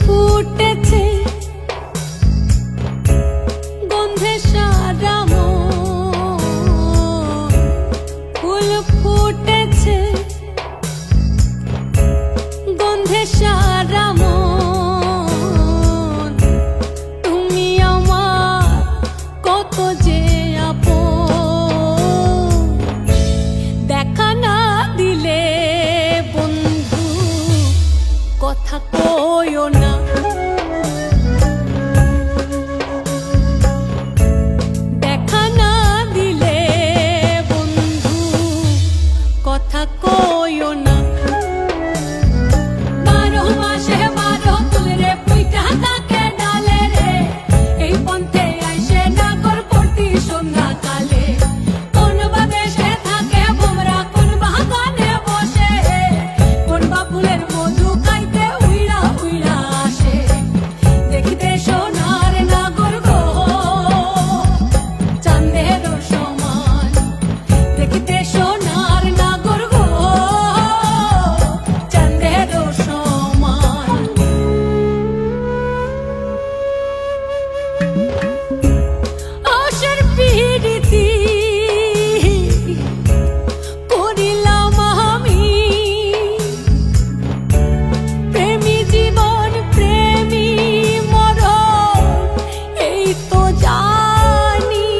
ফুটেছে গন্ধে সারা মন, ফুল ফুটেছে গন্ধে সারা মন, তুমি আমার কত যে আপন। দেখা না দিলে বন্ধু কথা কইও না, দেখা না দিলে বন্ধু কথা কইও না। বারো মাসে বারো ফুল রে পুইটা থাকে ডালে রে, এই পন্থে আইসে নাগর প্রতি সন্ধ্যা কালে। কোন বা দেশে থাকে ভোমরা, কোন বাগানে বসে, কোন বা ফুলের মধু খাইতে উইড়া উইড়া আসে। দেখিতে সোনার নাগর গো চাঁদের সমান, দেখিতে সোনার নাগর গো চাঁদের সমান। আশার পিরিতি করিলাম আমি, প্রেমী জীবন প্রেমী মরণ এই তো জানি।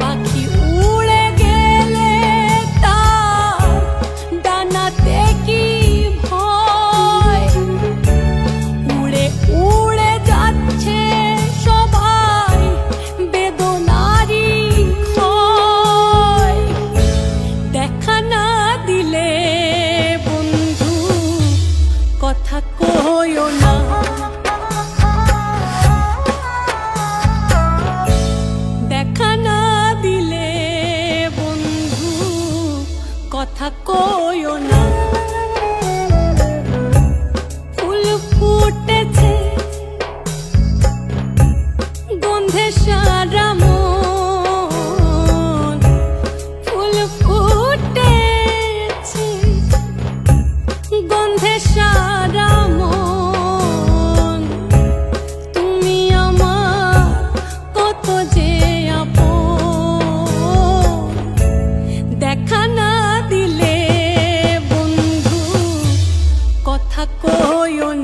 পাখি উড়ে গেলে তার ডানাতে কি ভয়, উড়ে উড়ে যাচ্ছে সবাই বেদনারি ক্ষয়। দেখা না দিলে বন্ধু কথা কইও না, দেখা না দিলে বন্ধু কথা কইও না। ফুল ফুটেছে গন্ধে সারা মন, ফুল ফুটেছে গন্ধে সারা মন, তুমি আমার কত যে আপন। দেখা না দিলে বন্ধু কথা কইও না।